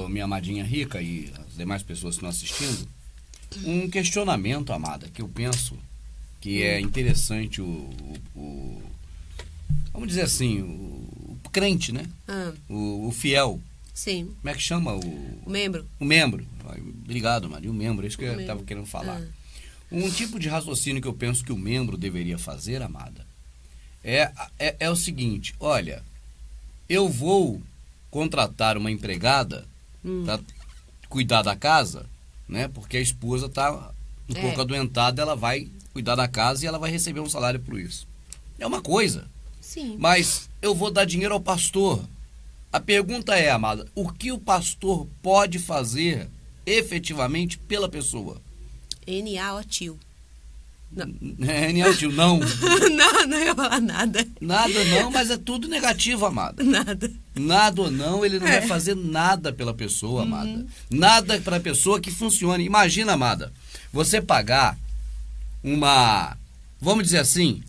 minha amadinha Rica e as demais pessoas que estão assistindo, um questionamento, amada, que eu penso que é interessante vamos dizer assim, o crente, né? O fiel. Sim. Como é que chama? O membro. O membro. Obrigado, Maria. O membro, é isso que eu estava querendo falar. Um tipo de raciocínio que eu penso que o membro deveria fazer, amada, é o seguinte: olha, eu vou contratar uma empregada para cuidar da casa, né? Porque a esposa está um pouco adoentada, ela vai cuidar da casa e ela vai receber um salário por isso. É uma coisa. Sim. Mas eu vou dar dinheiro ao pastor. A pergunta é, amada, o que o pastor pode fazer efetivamente pela pessoa? N.A. tio. Não. N.A. tio, não. Não ia falar nada. Nada não, mas é tudo negativo, amada. Nada ou não, ele não vai fazer nada pela pessoa, amada. Nada para a pessoa que funcione. Imagina, amada, você pagar vamos dizer assim,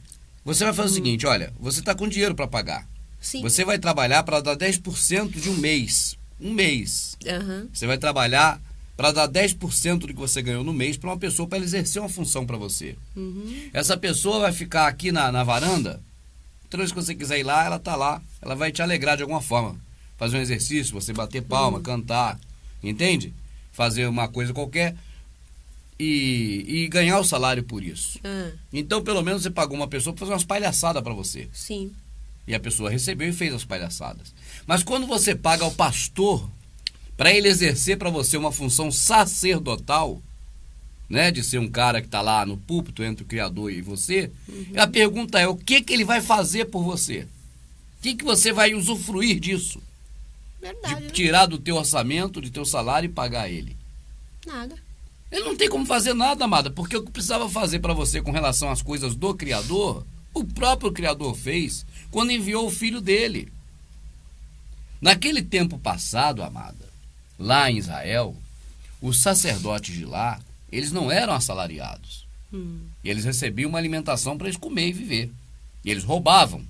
você vai fazer o seguinte, olha, você está com dinheiro para pagar. Sim. Você vai trabalhar para dar 10% de um mês. Um mês. Você vai trabalhar para dar 10% do que você ganhou no mês para uma pessoa, para ela exercer uma função para você. Essa pessoa vai ficar aqui na varanda. Toda vez que você quiser ir lá, ela está lá. Ela vai te alegrar de alguma forma. Fazer um exercício, você bater palma, cantar. Entende? Fazer uma coisa qualquer e ganhar o salário por isso. Então, pelo menos, você pagou uma pessoa para fazer umas palhaçadas para você. Sim. E a pessoa recebeu e fez as palhaçadas. Mas quando você paga ao pastor para ele exercer para você uma função sacerdotal, né, de ser um cara que está lá no púlpito entre o Criador e você, a pergunta é, o que ele vai fazer por você? O que você vai usufruir disso? Verdade. De tirar do teu orçamento, do teu salário e pagar ele? Nada. Ele não tem como fazer nada, amada, porque o que precisava fazer para você com relação às coisas do Criador, o próprio Criador fez quando enviou o Filho dele. Naquele tempo passado, amada, lá em Israel, os sacerdotes de lá, eles não eram assalariados. E eles recebiam uma alimentação para eles comer e viver. E eles roubavam,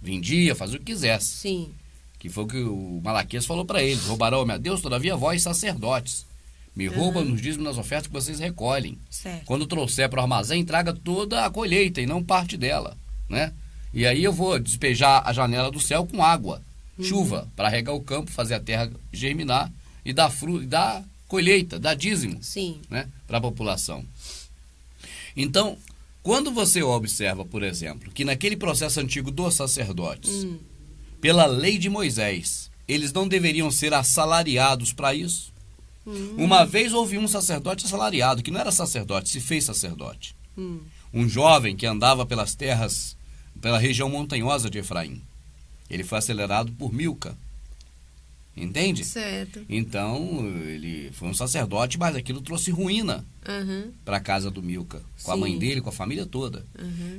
vendia, fazia o que quisesse. Sim. Que foi o que o Malaquias falou para eles: roubarão, meu Deus, todavia vós, sacerdotes, me roubam nos dízimos nas ofertas que vocês recolhem. Certo. Quando trouxer para o armazém, traga toda a colheita e não parte dela, né? E aí eu vou despejar a janela do céu com água, chuva, para regar o campo, fazer a terra germinar e dar fruto, dar colheita, dar dízimo, Sim. né, para a população. Então, quando você observa, por exemplo, que naquele processo antigo dos sacerdotes, pela lei de Moisés, eles não deveriam ser assalariados para isso. Uma vez houve um sacerdote assalariado, que não era sacerdote, se fez sacerdote. Um jovem que andava pelas terras, pela região montanhosa de Efraim. Ele foi acelerado por Milca. Entende? Certo. Então, ele foi um sacerdote, mas aquilo trouxe ruína para a casa do Milca, com a mãe dele, com a família toda.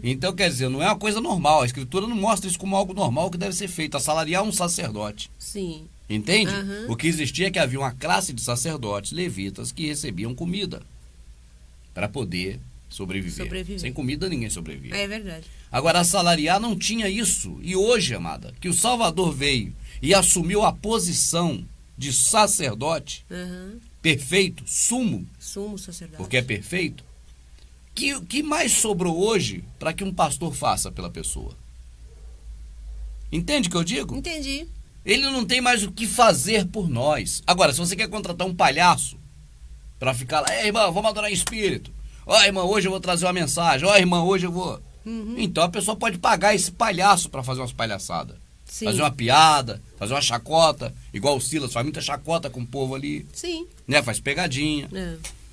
Então, quer dizer, não é uma coisa normal. A Escritura não mostra isso como algo normal que deve ser feito, assalariar um sacerdote. Sim. Entende? O que existia é que havia uma classe de sacerdotes levitas que recebiam comida para poder sobreviver. Sem comida ninguém sobrevive. É verdade. Agora, assalariar não tinha isso. E hoje, amada, que o Salvador veio e assumiu a posição de sacerdote perfeito, sumo sacerdote, porque é perfeito, que mais sobrou hoje para que um pastor faça pela pessoa? Entende o que eu digo? Entendi. Ele não tem mais o que fazer por nós. Agora, se você quer contratar um palhaço para ficar lá, irmã, vamos adorar em espírito. Irmã, hoje eu vou trazer uma mensagem. Irmã, hoje eu vou... Então a pessoa pode pagar esse palhaço para fazer umas palhaçadas. Sim. Fazer uma piada, fazer uma chacota, igual o Silas faz muita chacota com o povo ali. Sim. Né? Faz pegadinha.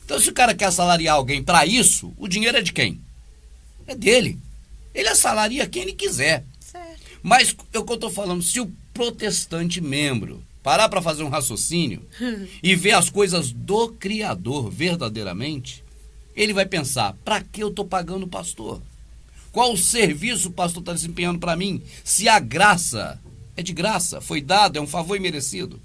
Então, se o cara quer assalariar alguém para isso, o dinheiro é de quem? É dele. Ele assalaria quem ele quiser. Certo. Mas é o que eu estou falando, se o protestante membro parar para fazer um raciocínio e ver as coisas do Criador verdadeiramente, ele vai pensar, para que eu estou pagando o pastor? Qual o serviço o pastor está desempenhando para mim? Se a graça é de graça, foi dada, é um favor imerecido.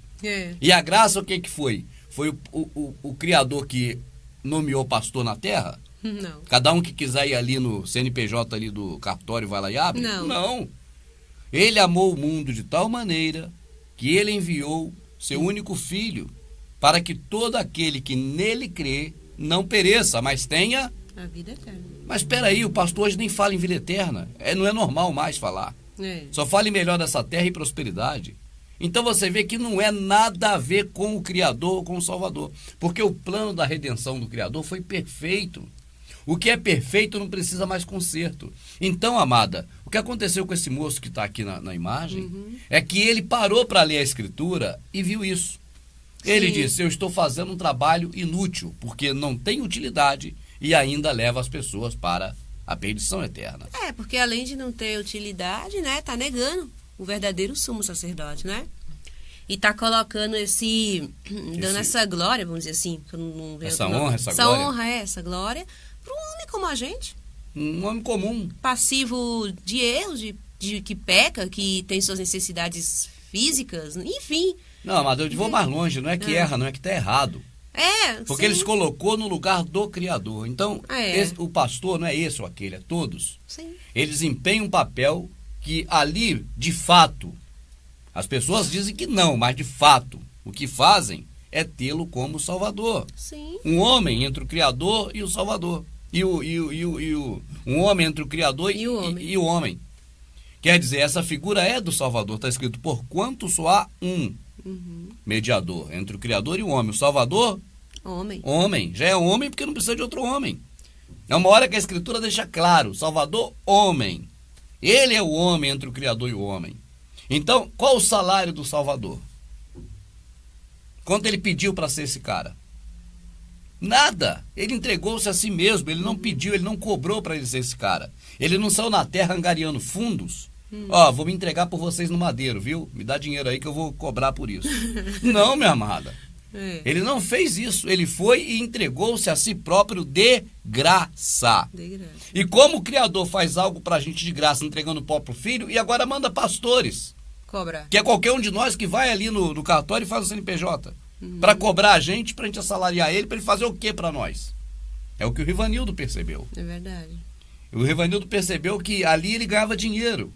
E a graça o que foi? Foi o Criador que nomeou pastor na terra? Não. Cada um que quiser ir ali no CNPJ ali do cartório vai lá e abre? Não. Não. Ele amou o mundo de tal maneira que ele enviou seu único Filho, para que todo aquele que nele crê não pereça, mas tenha a vida eterna. Mas espera aí, o pastor hoje nem fala em vida eterna. Não é normal mais falar. Só fala em melhor dessa terra e prosperidade. Então você vê que não é nada a ver com o Criador ou com o Salvador. Porque o plano da redenção do Criador foi perfeito. O que é perfeito não precisa mais conserto. Então, amada, o que aconteceu com esse moço que está aqui na imagem é que ele parou para ler a Escritura e viu isso. Ele disse, eu estou fazendo um trabalho inútil, porque não tem utilidade e ainda leva as pessoas para a perdição eterna. Porque além de não ter utilidade, né, tá negando o verdadeiro sumo sacerdote, né? E tá colocando dando essa glória, vamos dizer assim, que eu não vejo essa honra, essa glória. Essa glória para um homem como a gente. Um homem comum. Passivo de erros, que peca, que tem suas necessidades físicas, enfim. Não, mas eu vou mais longe, não é que erra, não é que tá errado. Porque ele se colocou no lugar do Criador. Então, o pastor não é esse ou aquele, é todos. Sim. Eles desempenham um papel que ali, de fato, as pessoas dizem que não, mas de fato, o que fazem é tê-lo como Salvador. Sim. Um homem entre o Criador e o Salvador. Um homem entre o Criador e o homem. Quer dizer, essa figura é do Salvador. Está escrito, porquanto só há um mediador entre o Criador e o homem. O Salvador? Homem. Já é homem porque não precisa de outro homem. É uma hora que a Escritura deixa claro. Salvador, homem. Ele é o homem entre o Criador e o homem. Então, qual o salário do Salvador? Quanto ele pediu para ser esse cara? Nada. Ele entregou-se a si mesmo. Ele não pediu, ele não cobrou para ele ser esse cara. Ele não saiu na terra angariando fundos. Vou me entregar por vocês no madeiro, viu? Me dá dinheiro aí que eu vou cobrar por isso. Não, minha amada. Ele não fez isso. Ele foi e entregou-se a si próprio de graça. E como o Criador faz algo pra gente de graça, entregando o próprio Filho, e agora manda pastores. Cobrar. Que é qualquer um de nós que vai ali no cartório e faz o CNPJ. Pra cobrar a gente, pra gente assalariar ele, pra ele fazer o que pra nós? É o que o Rivanildo percebeu. É verdade. O Rivanildo percebeu que ali ele ganhava dinheiro.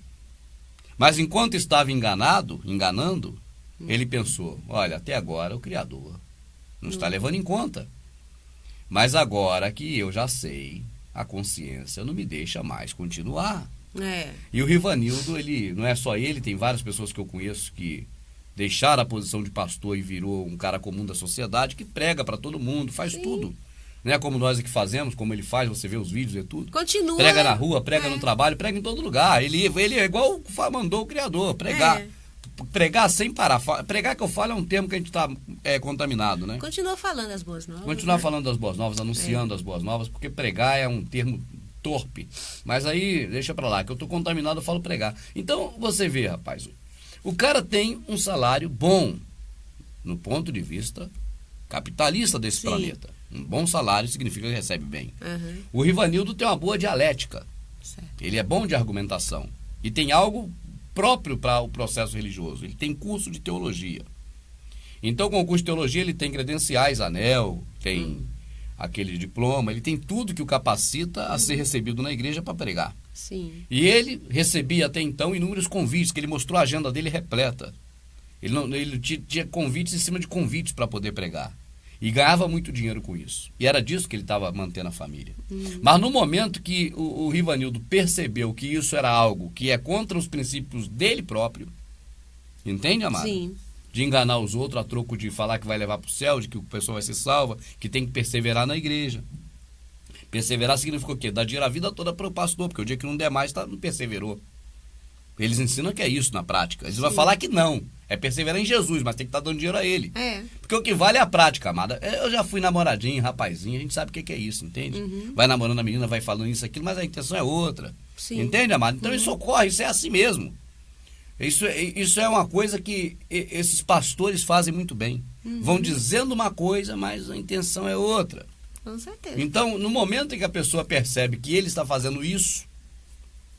Mas enquanto estava enganando, ele pensou, olha, até agora o Criador não está levando em conta. Mas agora que eu já sei, a consciência não me deixa mais continuar. E o Rivanildo, não é só ele, tem várias pessoas que eu conheço que deixaram a posição de pastor e virou um cara comum da sociedade, que prega para todo mundo, faz tudo. Não é como nós aqui fazemos, como ele faz, você vê os vídeos e tudo. Continua. Prega na rua, prega no trabalho, prega em todo lugar. Ele é igual mandou o Criador, pregar. Pregar sem parar. Pregar que eu falo é um termo que a gente está contaminado, né? Continua falando as boas novas. Continuar falando das boas novas, anunciando as boas novas, porque pregar é um termo torpe. Mas aí, deixa pra lá, que eu tô contaminado, eu falo pregar. Então, você vê, rapaz, o cara tem um salário bom, no ponto de vista capitalista desse planeta. Um bom salário significa que recebe bem. O Rivanildo tem uma boa dialética. Ele é bom de argumentação. E tem algo próprio para o processo religioso. Ele tem curso de teologia. Então, com o curso de teologia, ele tem credenciais, anel, tem aquele diploma, ele tem tudo que o capacita a ser recebido na igreja para pregar. E ele recebia até então inúmeros convites, que ele mostrou a agenda dele repleta. Ele tinha convites em cima de convites para poder pregar. E ganhava muito dinheiro com isso. E era disso que ele estava mantendo a família. Mas no momento que o Rivanildo percebeu que isso era algo que é contra os princípios dele próprio, entende, amado? De enganar os outros a troco de falar que vai levar para o céu, de que a pessoa vai ser salva, que tem que perseverar na igreja. Perseverar significa o quê? Dar dinheiro a vida toda para o pastor, porque o dia que não der mais, não perseverou. Eles ensinam que é isso na prática. Eles vão falar que não. É perseverar em Jesus, mas tem que estar dando dinheiro a ele. Porque o que vale é a prática, amada. Eu já fui namoradinho, rapazinho, a gente sabe o que é isso, entende? Vai namorando a menina, vai falando isso, aquilo, mas a intenção é outra. Entende, amada? Então isso ocorre, isso é assim mesmo. Isso é uma coisa que esses pastores fazem muito bem. Vão dizendo uma coisa, mas a intenção é outra. Com certeza. Então, no momento em que a pessoa percebe que ele está fazendo isso,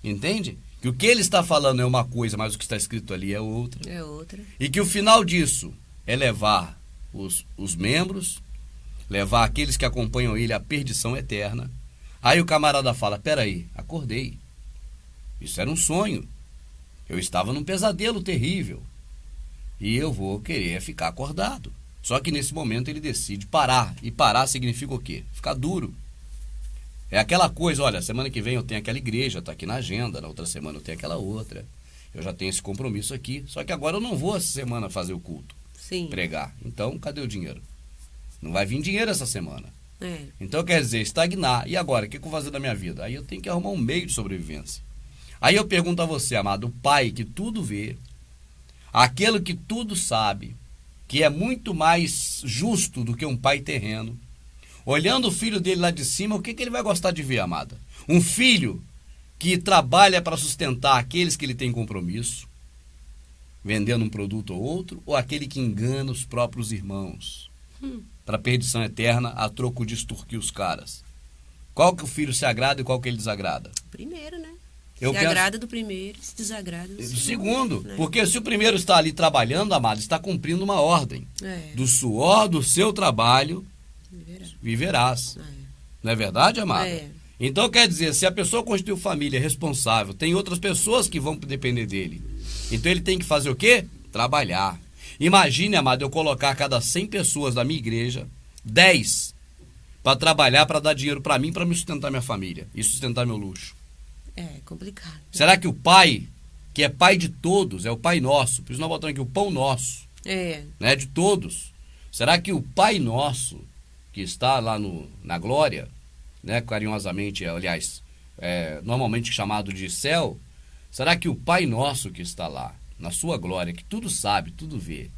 entende? Que o que ele está falando é uma coisa, mas o que está escrito ali é outra. E que o final disso é levar os membros, levar aqueles que acompanham ele à perdição eterna. Aí o camarada fala, peraí, acordei. Isso era um sonho. Eu estava num pesadelo terrível. e eu vou querer ficar acordado. Só que nesse momento ele decide parar. E parar significa o quê? Ficar duro. É aquela coisa, olha, semana que vem eu tenho aquela igreja, tá aqui na agenda, na outra semana eu tenho aquela outra. Eu já tenho esse compromisso aqui. Só que agora eu não vou essa semana fazer o culto. Sim. Pregar. Então, cadê o dinheiro? Não vai vir dinheiro essa semana. É. Então, quer dizer, estagnar. E agora, o que eu vou fazer da minha vida? Aí eu tenho que arrumar um meio de sobrevivência. Aí eu pergunto a você, amado, o pai que tudo vê, aquele que tudo sabe, que é muito mais justo do que um pai terreno, olhando o filho dele lá de cima, o que ele vai gostar de ver, amada? Um filho que trabalha para sustentar aqueles que ele tem compromisso, vendendo um produto ou outro, ou aquele que engana os próprios irmãos para perdição eterna a troco de extorquir os caras? Qual que o filho se agrada e qual que ele desagrada? Primeiro, né? Se agrada do primeiro, se desagrada do segundo. Né? Porque se o primeiro está ali trabalhando, amado, está cumprindo uma ordem. Do suor do seu trabalho, viverás. Não é verdade, amado? Então, quer dizer, se a pessoa constituiu família responsável, tem outras pessoas que vão depender dele. Então, ele tem que fazer o quê? Trabalhar. Imagine, amado, eu colocar a cada 100 pessoas da minha igreja, 10 para trabalhar, para dar dinheiro para mim, para me sustentar minha família e sustentar meu luxo. É complicado. Será que o pai, que é pai de todos, é o Pai Nosso, por isso nós botamos aqui o Pão Nosso, né, de todos. Será que o Pai Nosso, que está lá na glória, né, carinhosamente, aliás, normalmente chamado de céu, será que o Pai Nosso que está lá, na sua glória, que tudo sabe, tudo vê,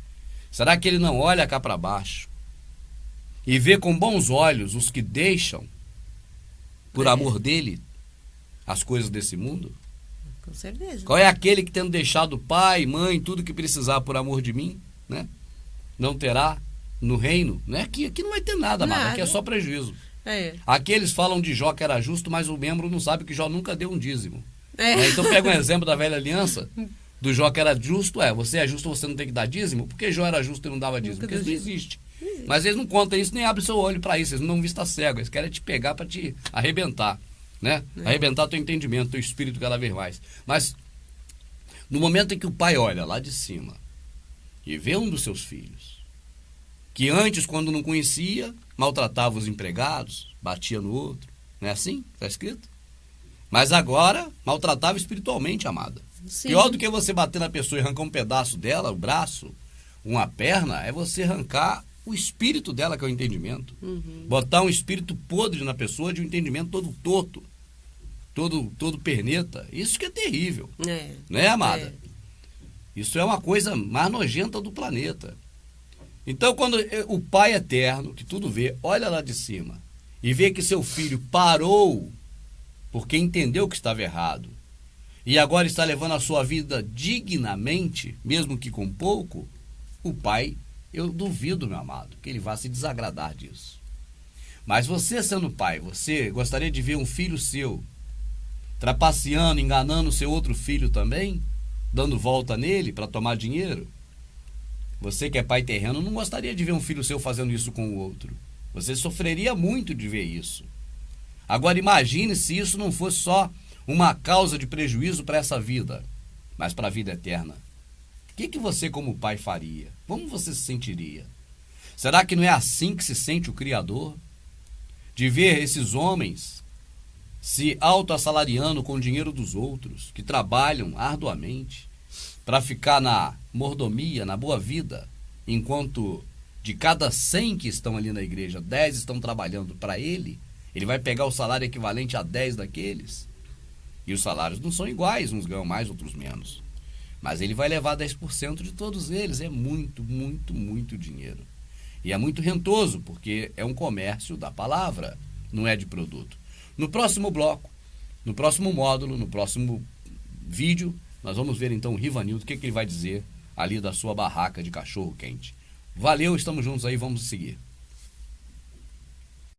será que ele não olha cá para baixo e vê com bons olhos os que deixam, por amor dele, as coisas desse mundo? Com certeza. Qual é aquele que, tendo deixado pai, mãe, tudo que precisar por amor de mim, né, não terá no reino? Né? Aqui não vai ter nada, amado. Aqui é só prejuízo. Aqui eles falam de Jó que era justo, mas o membro não sabe que Jó nunca deu um dízimo. Né? Então pega um exemplo da velha aliança, do Jó que era justo, você é justo, você não tem que dar dízimo? Porque Jó era justo e não dava dízimo? Porque isso não existe. Mas eles não contam isso, nem abrem seu olho para isso, eles não dão vista cega, eles querem te pegar para te arrebentar. Né? Arrebentar teu entendimento, teu espírito cada vez mais. Mas no momento em que o pai olha lá de cima e vê um dos seus filhos, que antes, quando não conhecia, maltratava os empregados, batia no outro, não é assim? Está escrito? Mas agora maltratava espiritualmente, amada. Sim. Pior do que você bater na pessoa e arrancar um pedaço dela, o braço, uma perna, é você arrancar o espírito dela, que é o entendimento. Botar um espírito podre na pessoa, de um entendimento todo torto, todo perneta. Isso que é terrível. Né, amada? Isso é uma coisa mais nojenta do planeta. Então, quando o Pai eterno, que tudo vê, olha lá de cima e vê que seu filho parou porque entendeu que estava errado e agora está levando a sua vida dignamente, mesmo que com pouco, o Pai, eu duvido, meu amado, que ele vá se desagradar disso. Mas você, sendo pai, você gostaria de ver um filho seu trapaceando, enganando seu outro filho também, dando volta nele para tomar dinheiro? Você que é pai terreno não gostaria de ver um filho seu fazendo isso com o outro. Você sofreria muito de ver isso. Agora imagine se isso não fosse só uma causa de prejuízo para essa vida, mas para a vida eterna. O que você como pai faria? Como você se sentiria? Será que não é assim que se sente o Criador? De ver esses homens se autoassalariando com o dinheiro dos outros, que trabalham arduamente para ficar na mordomia, na boa vida, enquanto de cada 100 que estão ali na igreja, 10 estão trabalhando para ele vai pegar o salário equivalente a 10 daqueles. E os salários não são iguais, uns ganham mais, outros menos. Mas ele vai levar 10% de todos eles. É muito, muito, muito dinheiro. E é muito rentoso, porque é um comércio da palavra, não é de produto. No próximo bloco, no próximo módulo, no próximo vídeo, nós vamos ver então o Rivanildo, o que ele vai dizer ali da sua barraca de cachorro quente. Valeu, estamos juntos aí, vamos seguir.